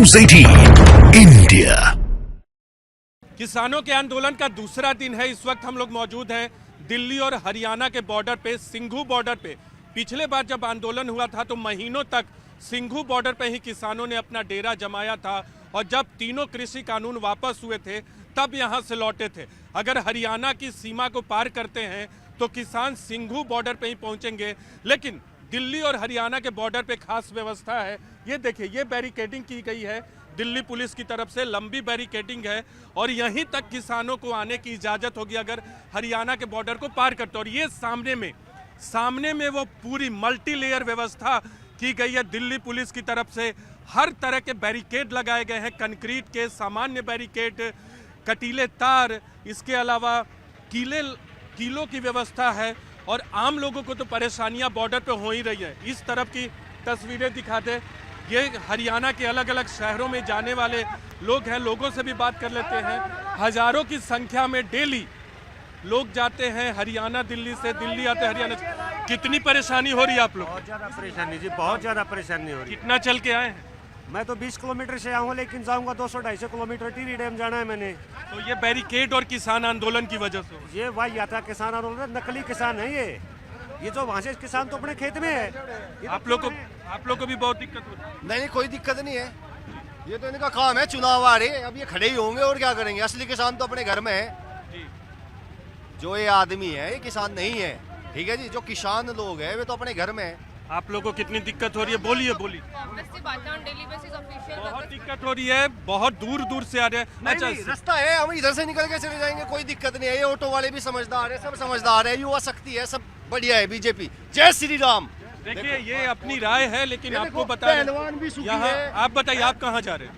News 18 India. किसानों के आंदोलन का दूसरा दिन है। इस वक्त हम लोग मौजूद हैं दिल्ली और हरियाणा के बॉर्डर पे, सिंघू बॉर्डर पे। पिछले बार जब आंदोलन हुआ था तो महीनों तक सिंघू बॉर्डर पे ही किसानों ने अपना डेरा जमाया था और जब तीनों कृषि कानून वापस हुए थे तब यहां से लौटे थे। अगर हरियाणा की सीमा को पार करते हैं तो किसान सिंघू बॉर्डर पे ही पहुंचेंगे, लेकिन दिल्ली और हरियाणा के बॉर्डर पे खास व्यवस्था है। ये देखिए, ये बैरिकेडिंग की गई है दिल्ली पुलिस की तरफ से, लंबी बैरिकेडिंग है और यहीं तक किसानों को आने की इजाज़त होगी अगर हरियाणा के बॉर्डर को पार करते। और ये सामने में वो पूरी मल्टी लेयर व्यवस्था की गई है दिल्ली पुलिस की तरफ से। हर तरह के बैरिकेड लगाए गए हैं, कंक्रीट के, सामान्य बैरिकेड, कटीले तार, इसके अलावा कीलों की व्यवस्था है और आम लोगों को तो परेशानियां बॉर्डर पे हो ही रही है। इस तरफ की तस्वीरें दिखाते, ये हरियाणा के अलग अलग शहरों में जाने वाले लोग हैं, लोगों से भी बात कर लेते हैं। हजारों की संख्या में डेली लोग जाते हैं हरियाणा, दिल्ली से, दिल्ली आते हैं हरियाणा से। कितनी परेशानी हो रही है आप लोग? बहुत ज़्यादा परेशानी जी, बहुत ज़्यादा परेशानी हो रही है। कितना चल के आए हैं? मैं तो 20 किलोमीटर से आया हूँ, लेकिन जाऊँगा 200-250 किलोमीटर। टिहरी डैम जाना है मैंने। तो ये बैरिकेड और किसान आंदोलन की वजह से हो? ये भाई यात्रा किसान आंदोलन, नकली किसान है ये जो वहाँ से किसान तो अपने खेत में है। आप लोग को भी बहुत दिक्कत होती है? नहीं, कोई दिक्कत नहीं है। ये तो इनका काम है, चुनाव आ रहे हैं, अब ये खड़े ही होंगे और क्या करेंगे। असली किसान तो अपने घर में है जी। जो ये आदमी है ये किसान नहीं है, ठीक है जी। जो किसान लोग हैं वे तो अपने घर में है। आप लोगों को कितनी दिक्कत हो रही है? बोलिए। बहुत दिक्कत हो रही है, बहुत दूर दूर से आ रहे हैं। अच्छा, रास्ता है, हम इधर से निकल के चले जाएंगे, कोई दिक्कत नहीं है। ये ऑटो वाले भी समझदार है, सब समझदार है, युवा शक्ति है, सब बढ़िया है। बीजेपी, जय श्री राम। देखिए, ये अपनी राय है, लेकिन आपको बता रहे यहाँ, आप बताइए आप कहाँ जा रहे हैं?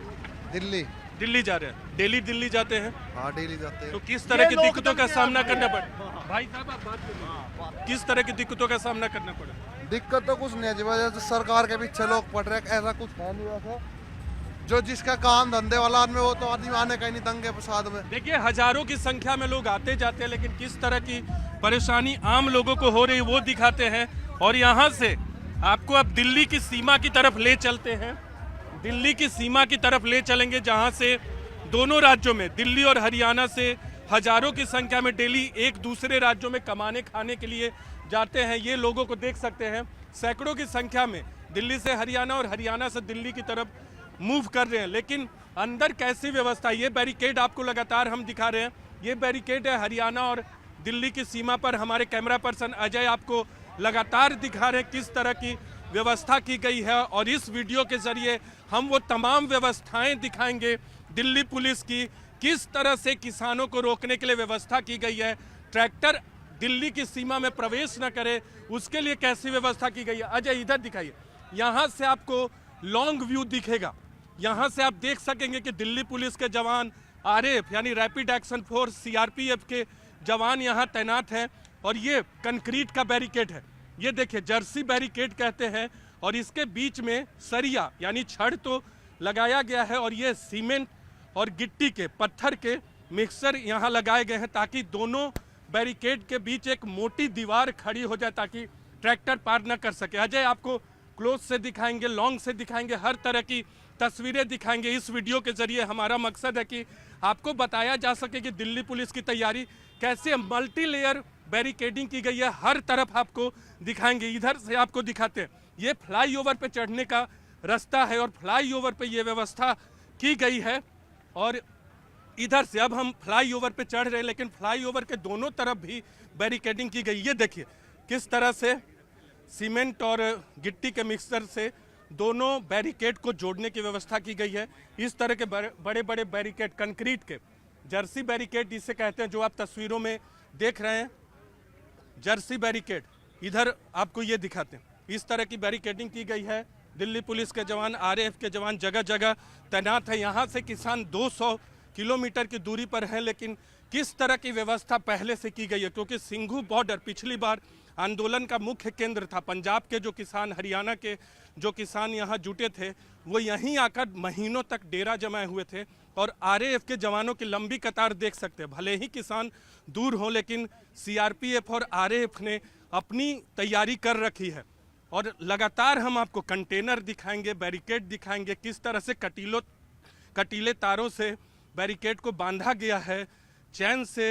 दिल्ली जा रहे हैं। डेली दिल्ली जाते हैं? हाँ, डेली जाते हैं। तो किस तरह की दिक्कतों का सामना करना पड़ा? भाई साहब आप बात करिए, किस तरह की दिक्कतों का सामना करना पड़ा? दिक्कत तो कुछ नहीं है जी, वजह से सरकार के पीछे लोग पड़ रहे हैं, ऐसा कुछ है नहीं। वैसे जो जिसका काम धंधे वाला आदमी, वो तो आदमी आने का ही नहीं दंगे प्रसाद में। देखिए, हजारों की संख्या में लोग आते जाते हैं, लेकिन किस तरह की परेशानी आम लोगों को हो रही है वो दिखाते हैं। और यहाँ से आपको अब दिल्ली की सीमा की तरफ ले चलते हैं। दिल्ली की सीमा की तरफ ले चलेंगे, जहाँ से दोनों राज्यों में, दिल्ली और हरियाणा से हजारों की संख्या में डेली एक दूसरे राज्यों में कमाने खाने के लिए जाते हैं। ये लोगों को देख सकते हैं, सैकड़ों की संख्या में दिल्ली से हरियाणा और हरियाणा से दिल्ली की तरफ मूव कर रहे हैं। लेकिन अंदर कैसी व्यवस्था, ये बैरिकेड आपको लगातार हम दिखा रहे हैं। ये बैरिकेड है हरियाणा और दिल्ली की सीमा पर। हमारे कैमरा पर्सन अजय आपको लगातार दिखा रहे हैं किस तरह की व्यवस्था की गई है। और इस वीडियो के जरिए हम वो तमाम व्यवस्थाएं दिखाएंगे दिल्ली पुलिस की, किस तरह से किसानों को रोकने के लिए व्यवस्था की गई है। ट्रैक्टर दिल्ली की सीमा में प्रवेश न करे, उसके लिए कैसी व्यवस्था की गई है। अजय इधर दिखाइए, यहाँ से आपको लॉन्ग व्यू दिखेगा। यहाँ से आप देख सकेंगे कि दिल्ली पुलिस के जवान, आरएएफ यानी रैपिड एक्शन फोर्स, सीआरपीएफ के जवान यहाँ तैनात हैं। और ये कंक्रीट का बैरिकेड है, ये देखिए जर्सी बैरिकेड कहते हैं। और इसके बीच में सरिया यानी छड़ तो लगाया गया है और ये सीमेंट और गिट्टी के, पत्थर के मिक्सर यहाँ लगाए गए हैं ताकि दोनों बैरिकेड के बीच एक मोटी दीवार खड़ी हो जाए ताकि ट्रैक्टर पार न कर सके। अजय आपको क्लोज से दिखाएंगे, लॉन्ग से दिखाएंगे, हर तरह की तस्वीरें दिखाएंगे। इस वीडियो के जरिए हमारा मकसद है कि आपको बताया जा सके कि दिल्ली पुलिस की तैयारी कैसे मल्टी लेयर बैरिकेडिंग की गई है, हर तरफ आपको दिखाएंगे। इधर से आपको दिखाते हैं, ये फ्लाईओवर पे चढ़ने का रास्ता है और फ्लाईओवर पे ये व्यवस्था की गई है। और इधर से अब हम फ्लाईओवर पे चढ़ रहे हैं, लेकिन फ्लाईओवर के दोनों तरफ भी बैरिकेडिंग की गई। ये देखिए किस तरह से सीमेंट और गिट्टी के मिक्सर से दोनों बैरिकेड को जोड़ने की व्यवस्था की गई है। इस तरह के बड़े बड़े बैरिकेड, कंक्रीट के, जर्सी बैरिकेड जिसे कहते हैं, जो आप तस्वीरों में देख रहे हैं, जर्सी बैरिकेड। इधर आपको ये दिखाते हैं, इस तरह की बैरिकेडिंग की गई है। दिल्ली पुलिस के जवान, आरएएफ के जवान जगह जगह तैनात है। यहाँ से किसान 200 किलोमीटर की दूरी पर है, लेकिन किस तरह की व्यवस्था पहले से की गई है, क्योंकि सिंघू बॉर्डर पिछली बार आंदोलन का मुख्य केंद्र था। पंजाब के जो किसान, हरियाणा के जो किसान यहाँ जुटे थे, वो यहीं आकर महीनों तक डेरा जमाए हुए थे। और आरएएफ के जवानों की लंबी कतार देख सकते हैं। भले ही किसान दूर हो, लेकिन सीआरपीएफ और आरएएफ ने अपनी तैयारी कर रखी है। और लगातार हम आपको कंटेनर दिखाएंगे, बैरिकेड दिखाएंगे, किस तरह से कटीले तारों से बैरिकेड को बांधा गया है, चैन से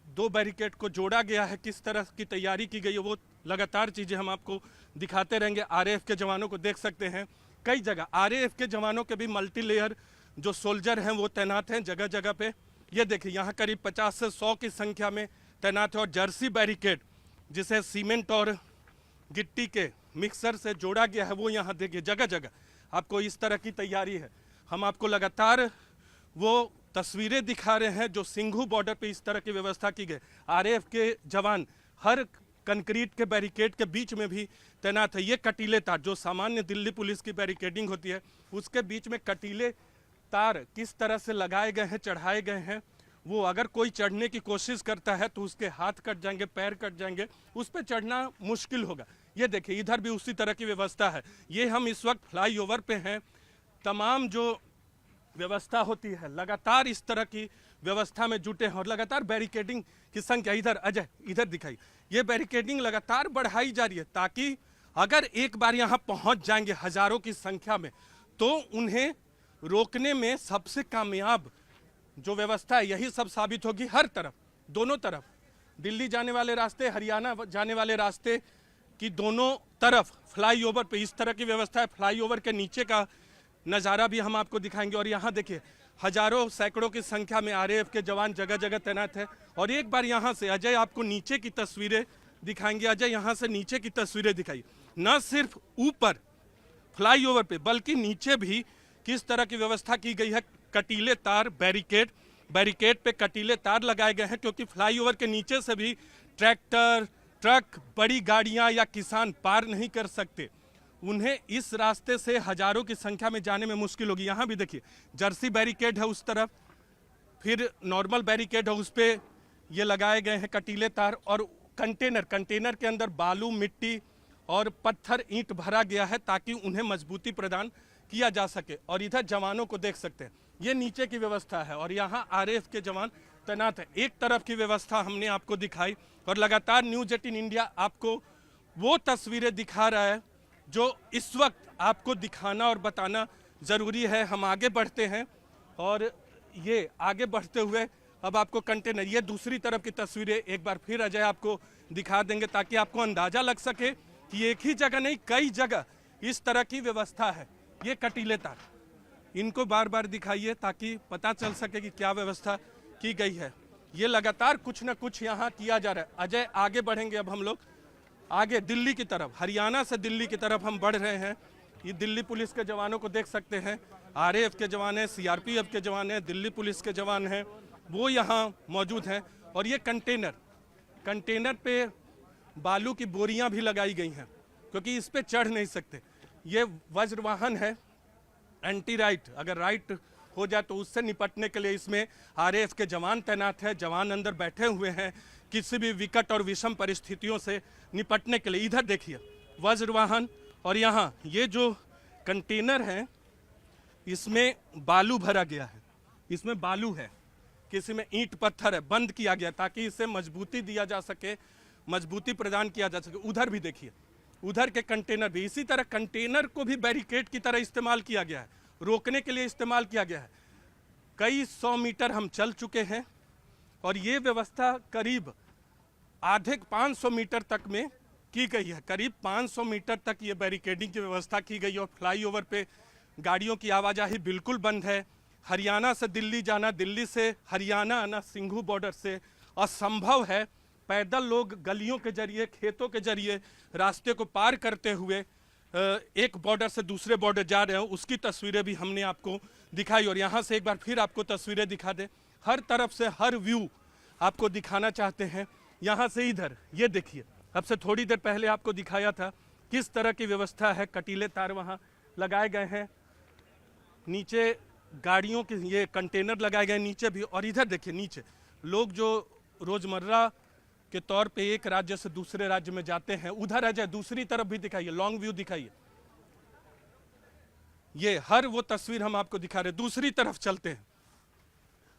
2 बैरिकेड को जोड़ा गया है, किस तरह की तैयारी की गई है, वो लगातार चीज़ें हम आपको दिखाते रहेंगे। आरएएफ के जवानों को देख सकते हैं कई जगह, आरएएफ के जवानों के भी मल्टी लेयर जो सोल्जर हैं वो तैनात हैं जगह जगह पे। ये देखिए यहाँ करीब 50 से 100 की संख्या में तैनात है। और जर्सी बैरिकेड जिसे सीमेंट और गिट्टी के मिक्सर से जोड़ा गया है वो यहाँ देखिए जगह जगह आपको इस तरह की तैयारी है। हम आपको लगातार वो तस्वीरें दिखा रहे हैं जो सिंघू बॉर्डर पे इस तरह की व्यवस्था की गई। आरएएफ के जवान हर कंक्रीट के बैरिकेड के बीच में भी तैनात है। ये कटीले तार जो सामान्य दिल्ली पुलिस की बैरिकेडिंग होती है उसके बीच में कटीले तार किस तरह से लगाए गए हैं, चढ़ाए गए हैं, वो अगर कोई चढ़ने की कोशिश करता है तो उसके हाथ कट जाएंगे, पैर कट जाएंगे, उस पर चढ़ना मुश्किल होगा। ये देखिए इधर भी उसी तरह की व्यवस्था है। ये हम इस वक्त फ्लाईओवर पे हैं। तमाम जो व्यवस्था होती है लगातार इस तरह की व्यवस्था में जुटे हैं और लगातार बैरिकेडिंग की संख्या, इधर अजय इधर दिखाई, ये बैरिकेडिंग लगातार बढ़ाई जा रही है ताकि अगर एक बार यहाँ पहुँच जाएंगे हजारों की संख्या में तो उन्हें रोकने में सबसे कामयाब जो व्यवस्था है यही सब साबित होगी। हर तरफ, दोनों तरफ, दिल्ली जाने वाले रास्ते, हरियाणा जाने वाले रास्ते की दोनों तरफ फ्लाईओवर पे इस तरह की व्यवस्था है। फ्लाईओवर के नीचे का नज़ारा भी हम आपको दिखाएंगे। और यहाँ देखिए हजारों सैकड़ों की संख्या में आरएएफ के जवान जगह जगह तैनात है। और एक बार यहाँ से अजय आपको नीचे की तस्वीरें दिखाएंगे। अजय यहाँ से नीचे की तस्वीरें दिखाई, न सिर्फ ऊपर फ्लाईओवर पे बल्कि नीचे भी किस तरह की व्यवस्था की गई है। कटीले तार, बैरिकेड पे कटीले तार लगाए गए हैं क्योंकि फ्लाईओवर के नीचे से भी ट्रैक्टर, ट्रक, बड़ी गाड़ियां या किसान पार नहीं कर सकते। उन्हें इस रास्ते से हजारों की संख्या में जाने में मुश्किल होगी। यहाँ भी देखिए जर्सी बैरिकेड है उस तरफ, फिर नॉर्मल बैरिकेड है, उस पर ये लगाए गए हैं कटीले तार। और कंटेनर के अंदर बालू, मिट्टी और पत्थर, ईंट भरा गया है ताकि उन्हें मजबूती प्रदान किया जा सके। और इधर जवानों को देख सकते हैं, ये नीचे की व्यवस्था है और यहाँ आरएएफ के जवान तैनात है। एक तरफ की व्यवस्था हमने आपको दिखाई और लगातार न्यूज़ 18 इंडिया आपको वो तस्वीरें दिखा रहा है जो इस वक्त आपको दिखाना और बताना ज़रूरी है। हम आगे बढ़ते हैं और ये आगे बढ़ते हुए अब आपको कंटेनर, ये दूसरी तरफ की तस्वीरें एक बार फिर अजय आपको दिखा देंगे ताकि आपको अंदाज़ा लग सके कि एक ही जगह नहीं कई जगह इस तरह की व्यवस्था है। ये कटीले तार, इनको बार बार दिखाइए ताकि पता चल सके कि क्या व्यवस्था की गई है। ये लगातार कुछ न कुछ यहाँ किया जा रहा है। अजय आगे बढ़ेंगे, अब हम लोग आगे दिल्ली की तरफ, हरियाणा से दिल्ली की तरफ हम बढ़ रहे हैं। ये दिल्ली पुलिस के जवानों को देख सकते हैं, आरएएफ के जवान हैं, सीआरपीएफ के जवान हैं, दिल्ली पुलिस के जवान हैं, वो यहाँ मौजूद हैं। और ये कंटेनर पे बालू की बोरियां भी लगाई गई हैं क्योंकि इस पे चढ़ नहीं सकते। ये वज्रवाहन है, एंटी राइट, अगर राइट हो जाए तो उससे निपटने के लिए इसमें आरएएफ के जवान तैनात है। जवान अंदर बैठे हुए हैं किसी भी विकट और विषम परिस्थितियों से निपटने के लिए। इधर देखिए वज्रवाहन, और यहाँ ये जो कंटेनर है इसमें बालू भरा गया है, इसमें बालू है, किसी में ईंट पत्थर है, बंद किया गया ताकि इसे मजबूती दिया जा सके, मजबूती प्रदान किया जा सके। उधर भी देखिए, उधर के कंटेनर भी इसी तरह, कंटेनर को भी बैरिकेड की तरह इस्तेमाल किया गया है, रोकने के लिए इस्तेमाल किया गया है। कई 100 मीटर हम चल चुके हैं और ये व्यवस्था करीब आधे 500 मीटर तक में की गई है। करीब 500 मीटर तक ये बैरिकेडिंग की व्यवस्था की गई और फ्लाईओवर पे गाड़ियों की आवाजाही बिल्कुल बंद है। हरियाणा से दिल्ली जाना, दिल्ली से हरियाणा आना सिंघू बॉर्डर से असंभव है। पैदल लोग गलियों के जरिए, खेतों के जरिए रास्ते को पार करते हुए एक बॉर्डर से दूसरे बॉर्डर जा रहे हैं, उसकी तस्वीरें भी हमने आपको दिखाई। और यहाँ से एक बार फिर आपको तस्वीरें दिखा दें, हर तरफ से हर व्यू आपको दिखाना चाहते हैं। यहाँ से इधर ये देखिए, अब से थोड़ी देर पहले आपको दिखाया था किस तरह की व्यवस्था है। कटीले तार वहाँ लगाए गए हैं, नीचे गाड़ियों के ये कंटेनर लगाए गए नीचे भी। और इधर देखिए नीचे लोग जो रोजमर्रा के तौर पे एक राज्य से दूसरे राज्य में जाते हैं, उधर अजय दूसरी तरफ भी दिखाइए, लॉन्ग व्यू दिखाइए। ये हर वो तस्वीर हम आपको दिखा रहे हैं। दूसरी तरफ चलते हैं,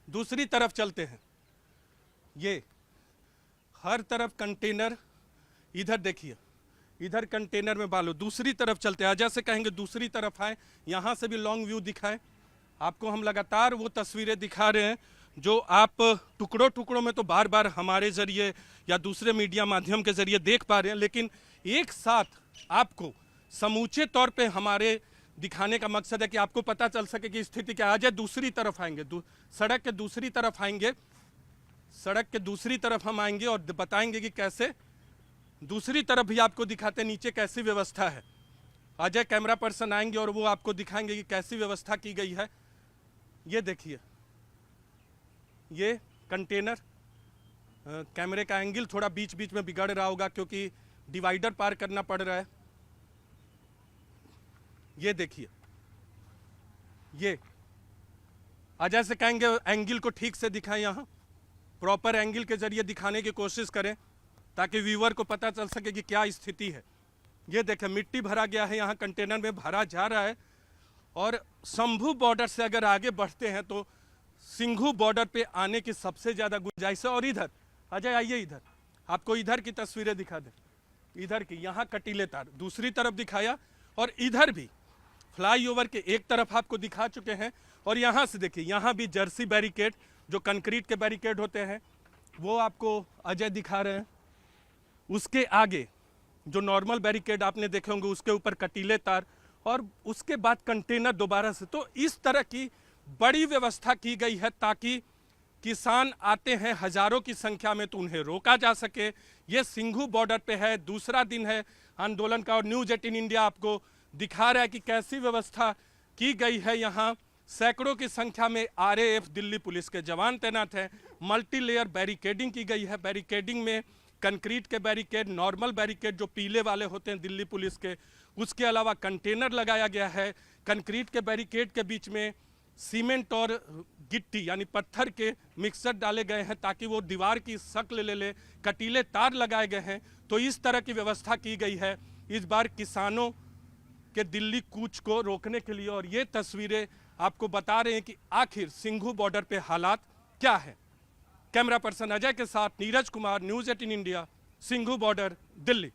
दूसरी तरफ चलते हैं। ये हर तरफ कंटेनर, इधर देखिए इधर कंटेनर में बालू, दूसरी तरफ चलते हैं, अजय से कहेंगे दूसरी तरफ आए, यहाँ से भी लॉन्ग व्यू दिखाएं। आपको हम लगातार वो तस्वीरें दिखा रहे हैं जो आप टुकड़ों टुकड़ों में तो बार बार हमारे जरिए या दूसरे मीडिया माध्यम के जरिए देख पा रहे हैं, लेकिन एक साथ आपको समूचे तौर पे हमारे दिखाने का मकसद है कि आपको पता चल सके कि स्थिति क्या है। अजय दूसरी तरफ आएंगे, सड़क के दूसरी तरफ आएंगे, सड़क के दूसरी तरफ हम आएंगे और बताएंगे कि कैसे दूसरी तरफ भी आपको दिखाते नीचे कैसी व्यवस्था है। अजय कैमरा पर्सन आएंगे और वो आपको दिखाएंगे कि कैसी व्यवस्था की गई है। ये देखिए, ये कंटेनर, कैमरे का एंगल थोड़ा बीच बीच में बिगड़ रहा होगा क्योंकि डिवाइडर पार करना पड़ रहा है। ये देखिए, ये अजय से कहेंगे एंगल को ठीक से दिखाएं, यहाँ प्रॉपर एंगल के जरिए दिखाने की कोशिश करें ताकि व्यूअर को पता चल सके कि क्या स्थिति है। ये देखें, मिट्टी भरा गया है, यहाँ कंटेनर में भरा जा रहा है। और शंभू बॉर्डर से अगर आगे बढ़ते हैं तो सिंघू बॉर्डर पे आने की सबसे ज़्यादा गुंजाइश है। और इधर अजय आइए, इधर आपको इधर की तस्वीरें दिखा दें, इधर की, यहाँ कटीले तार दूसरी तरफ दिखाया और इधर भी फ्लाईओवर के एक तरफ आपको दिखा चुके हैं। और यहाँ से देखिए, यहाँ भी जर्सी बैरिकेड जो कंक्रीट के बैरिकेड होते हैं वो आपको अजय दिखा रहे हैं। उसके आगे जो नॉर्मल बैरिकेड आपने देखे होंगे उसके ऊपर कटीले तार और उसके बाद कंटेनर दोबारा से। तो इस तरह की बड़ी व्यवस्था की गई है ताकि किसान आते हैं हजारों की संख्या में तो उन्हें रोका जा सके। ये सिंघू बॉर्डर पे है, दूसरा दिन है आंदोलन का और न्यूज़ 18 इंडिया आपको दिखा रहा है कि कैसी व्यवस्था की गई है। यहाँ सैकड़ों की संख्या में आरएएफ दिल्ली पुलिस के जवान तैनात हैं। मल्टी लेयर बैरिकेडिंग की गई है। बैरिकेडिंग में कंक्रीट के बैरिकेड, नॉर्मल बैरिकेड जो पीले वाले होते हैं दिल्ली पुलिस के, उसके अलावा कंटेनर लगाया गया है। कंक्रीट के बैरिकेड के बीच में सीमेंट और गिट्टी यानी पत्थर के मिक्सर डाले गए हैं ताकि वो दीवार की शक्ल ले ले। कटीले तार लगाए गए हैं। तो इस तरह की व्यवस्था की गई है इस बार किसानों के दिल्ली कूच को रोकने के लिए। और ये तस्वीरें आपको बता रहे हैं कि आखिर सिंघू बॉर्डर पे हालात क्या है। कैमरा पर्सन अजय के साथ Neeraj Kumar, news 18 India, Singhu border, Delhi.